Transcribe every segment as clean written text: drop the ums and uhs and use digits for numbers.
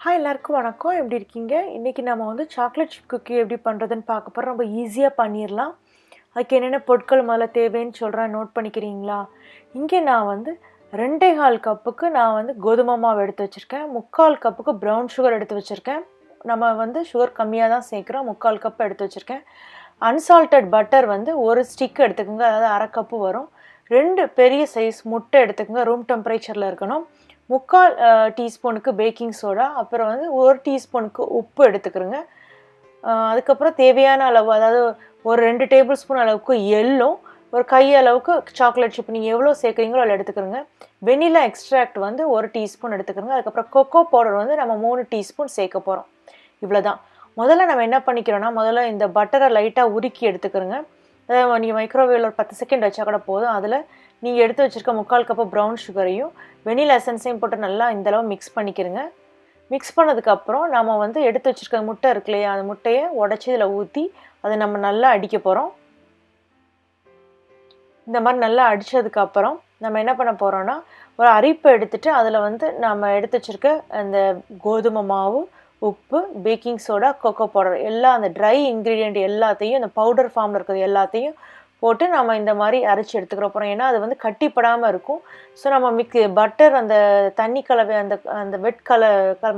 Hi எல்லாருக்கும் வணக்கம். எப்படி இருக்கீங்க? இன்றைக்கி நம்ம வந்து சாக்லேட் சிப் குக்கி எப்படி பண்ணுறதுன்னு பார்க்க போகிறோம். ரொம்ப ஈஸியாக பண்ணிடலாம். அதுக்கு என்னென்ன பொருட்கள் முதல்ல தேவைன்னு சொல்கிறேன், நோட் பண்ணிக்கிறீங்களா? இங்கே நான் வந்து 2.25 கப்புக்கு நான் வந்து கோதுமை மாவு எடுத்து வச்சுருக்கேன். 3/4 கப்புக்கு ப்ரௌன் சுகர் எடுத்து வச்சுருக்கேன். நம்ம வந்து சுகர் கம்மியாக தான் சேர்க்குறோம். 3/4 கப் எடுத்து வச்சுருக்கேன். அன்சால்டட் பட்டர் வந்து ஒரு ஸ்டிக் எடுத்துக்கோங்க, அதாவது 1/2 கப்பு வரும். 2 பெரிய சைஸ் முட்டை எடுத்துக்கோங்க, ரூம் டெம்பரேச்சரில் இருக்கணும். 3/4 டீஸ்பூனுக்கு பேக்கிங் சோடா, அப்புறம் வந்து 1 டீஸ்பூனுக்கு உப்பு எடுத்துக்கிறோங்க. அதுக்கப்புறம் தேவையான அளவு, அதாவது ஒரு 2 டேபிள் ஸ்பூன் அளவுக்கு எள்ளும், ஒரு கை அளவுக்கு சாக்லேட் சிப் நீங்கள் எவ்வளோ சேர்க்குறீங்களோ அதில் எடுத்துக்கிறோங்க. வெனிலா எக்ஸ்ட்ராக்ட் வந்து 1 டீஸ்பூன் எடுத்துக்கிறோங்க. அதுக்கப்புறம் கொக்கோ பவுடர் வந்து நம்ம 3 டீஸ்பூன் சேர்க்க போகிறோம். இவ்வளோ தான். முதல்ல நம்ம என்ன பண்ணிக்கிறோன்னா, முதல்ல இந்த பட்டரை லைட்டாக உருக்கி எடுத்துக்கிறோங்க. அதாவது நீங்கள் மைக்ரோவேவில் ஒரு 10 செகண்ட் வச்சா கூட போதும். அதில் நீங்கள் எடுத்து வச்சுருக்க 3/4 கப்பு ப்ரௌன் சுகரையும் வெனிலா எசன்ஸையும் போட்டு நல்லா இந்தளவு மிக்ஸ் பண்ணிக்கிறங்க. மிக்ஸ் பண்ணதுக்கப்புறம் நம்ம வந்து எடுத்து வச்சுருக்க முட்டை இருக்கு இல்லையா, அந்த முட்டையை உடச்சி இதில் ஊற்றி அதை நம்ம நல்லா அடிக்க போகிறோம். இந்த மாதிரி நல்லா அடித்ததுக்கப்புறம் நம்ம என்ன பண்ண போகிறோன்னா, ஒரு அரிப்பை எடுத்துகிட்டு அதில் வந்து நம்ம எடுத்து வச்சுருக்க அந்த கோதுமை மாவு, உப்பு, பேக்கிங் சோடா, கொக்கோ பவுடர் எல்லாம் அந்த ட்ரை இன்க்ரீடியண்ட் எல்லாத்தையும், அந்த பவுடர் ஃபார்மில் இருக்கிறது எல்லாத்தையும் போட்டு நம்ம இந்த மாதிரி அரைச்சி எடுத்துக்கிற போகிறோம். ஏன்னா அது வந்து கட்டிப்படாமல் இருக்கும். ஸோ நம்ம பட்டர் அந்த தண்ணி கலவை அந்த அந்த வெட்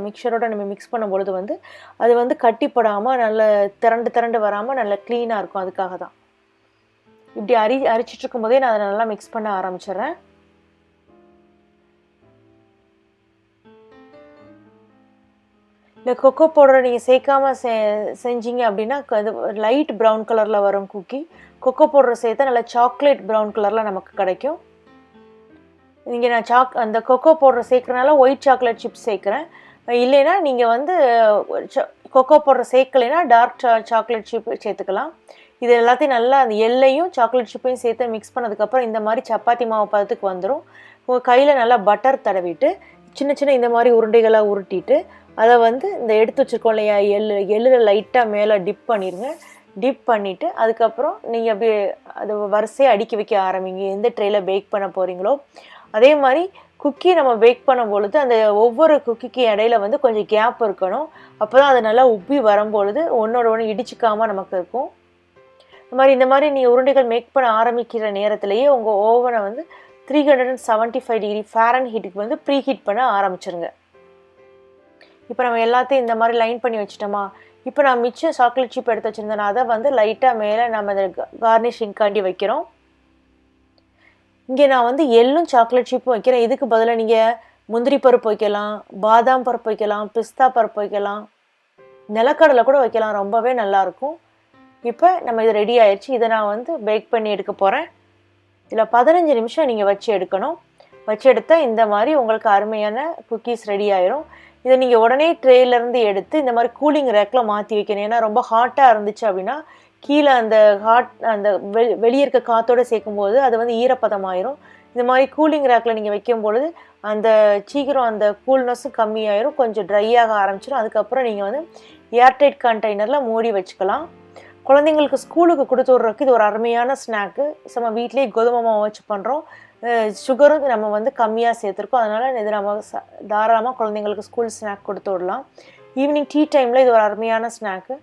மிக்சரோடு நம்ம மிக்ஸ் பண்ணும்பொழுது வந்து அது வந்து கட்டிப்படாமல் நல்ல திரண்டு வராமல் நல்ல க்ளீனாக இருக்கும். அதுக்காக தான் இப்படி அரிச்சிட்டு இருக்கும்போதே நான் அதை நல்லா மிக்ஸ் பண்ண ஆரம்பிச்சிடுறேன். இந்த கொக்கோ பவுடரை நீங்கள் சேர்க்காமல் செஞ்சீங்க அப்படின்னா அது லைட் ப்ரௌன் கலரில் வரும் குக்கி. கொக்கோ பவுடரை சேர்த்தா நல்லா சாக்லேட் ப்ரௌன் கலரில் நமக்கு கிடைக்கும். இங்கே நான் அந்த கொக்கோ பவுடரை சேர்க்குறனால ஒயிட் சாக்லேட் சிப்ஸ் சேர்க்குறேன். இல்லைன்னா நீங்கள் வந்து கொக்கோ பவுடரை சேர்க்கலைன்னா டார்க் சாக்லேட் சிப் சேர்த்துக்கலாம். இது எல்லாத்தையும் நல்லா அந்த எல்லையும் சாக்லேட் சிப்பையும் சேர்த்து மிக்ஸ் பண்ணதுக்கப்புறம் இந்த மாதிரி சப்பாத்தி மாவு பதத்துக்கு வந்துடும். உங்கள் கையில் நல்லா பட்டர் தடவிட்டு சின்ன சின்ன இந்த மாதிரி உருண்டைகளாக உருட்டிட்டு அதை வந்து இந்த எடுத்து வச்சுருக்கோம் இல்லையா, எள்ளில் லைட்டாக மேலே டிப் பண்ணிடுங்க. டிப் பண்ணிவிட்டு அதுக்கப்புறம் நீங்கள் அப்படியே அதை வரிசையாக அடுக்கி வைக்க ஆரம்பிங்க. எந்த ட்ரேயில் பேக் பண்ண போகிறீங்களோ அதே மாதிரி குக்கி நம்ம பேக் பண்ணும் பொழுது அந்த ஒவ்வொரு குக்கிக்கு இடையில வந்து கொஞ்சம் கேப் இருக்கணும். அப்போ தான் அது நல்லா உப்பி வரும்பொழுது ஒன்றோட ஒன்று இடிச்சிக்காமல் நமக்கு இருக்கும். இந்த மாதிரி நீங்கள் உருண்டைகள் மேக் பண்ண ஆரம்பிக்கிற நேரத்திலேயே உங்கள் ஓவனை வந்து 375 டிகிரி ஃபாரன்ஹீட்டுக்கு வந்து ப்ரீ ஹீட் பண்ண ஆரம்பிச்சிருங்க. இப்போ நம்ம எல்லாத்தையும் இந்த மாதிரி லைன் பண்ணி வச்சுட்டோமா, இப்போ நான் மிச்சம் சாக்லேட் சிப் எடுத்து வச்சுருந்தேன், அதை வந்து லைட்டாக மேலே நம்ம இந்த கார்னிஷிங்காண்டி வைக்கிறோம். இங்கே நான் வந்து எள்ளும் சாக்லேட் சிப்பும் வைக்கிறேன். இதுக்கு பதிலாக நீங்கள் முந்திரி பருப்பு வைக்கலாம், பாதாம் பருப்பு வைக்கலாம், பிஸ்தா பருப்பு வைக்கலாம், நிலக்கடலை கூட வைக்கலாம். ரொம்பவே நல்லாயிருக்கும். இப்போ நம்ம இது ரெடி ஆயிடுச்சு. இதை நான் வந்து பேக் பண்ணி எடுக்க போகிறேன். இதில் 15 நிமிஷம் நீங்கள் வச்சு எடுக்கணும். வச்சு எடுத்தால் இந்த மாதிரி உங்களுக்கு அருமையான குக்கீஸ் ரெடி ஆயிரும். இதை நீங்கள் உடனே ட்ரேலேருந்து எடுத்து இந்த மாதிரி கூலிங் ரேக்கில் மாற்றி வைக்கணும். ஏன்னா ரொம்ப ஹாட்டாக இருந்துச்சு அப்படின்னா கீழே அந்த வெளியே இருக்க காற்றோடு சேர்க்கும்போது அது வந்து ஈரப்பதமாயிரும். இந்த மாதிரி கூலிங் ரேக்கில் நீங்கள் வைக்கும் பொழுது அந்த சீக்கிரம் அந்த கூல்னஸும் கம்மியாயிரும், கொஞ்சம் ட்ரையாக ஆரம்பிச்சிடும். அதுக்கப்புறம் நீங்கள் வந்து ஏர்டைட் கண்டெய்னரில் மூடி வச்சுக்கலாம். குழந்தைங்களுக்கு ஸ்கூலுக்கு கொடுத்து விட்றதுக்கு இது ஒரு அருமையான ஸ்நாக்கு. நம்ம வீட்லேயே கோதுமை மாவு வச்சு பண்ணுறோம். சுகரும் நம்ம வந்து கம்மியாக சேர்த்துருக்கோம். அதனால் இது நம்ம தாராளமாக குழந்தைங்களுக்கு ஸ்கூல் ஸ்நாக் கொடுத்து விடலாம். ஈவினிங் டீ டைமில் இது ஒரு அருமையான ஸ்நாக்கு.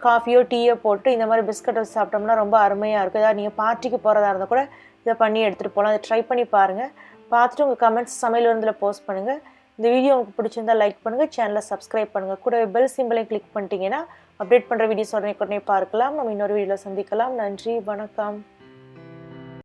காஃபியோ டீயோ போட்டு இந்த மாதிரி பிஸ்கட் வச்சு சாப்பிட்டோம்னா ரொம்ப அருமையாக இருக்கும். ஏதாவது நீங்கள் பார்ட்டிக்கு போகிறதா இருந்தால் கூட இதை பண்ணி எடுத்துகிட்டு போகலாம். அதை ட்ரை பண்ணி பாருங்கள். பார்த்துட்டு உங்கள் கமெண்ட்ஸ் சமையல் விருந்தில் போஸ்ட் பண்ணுங்கள். இந்த வீடியோ உங்களுக்கு பிடிச்சிருந்தால் லைக் பண்ணுங்கள், சேனலை சப்ஸ்கிரைப் பண்ணுங்கள். கூட பெல் சிம்பிளையும் கிளிக் பண்ணிட்டீங்கன்னா அப்டேட் பண்ணுற வீடியோஸ் உடனே பார்க்கலாம். நம்ம இன்னொரு வீடியோவில் சந்திக்கலாம். நன்றி, வணக்கம்.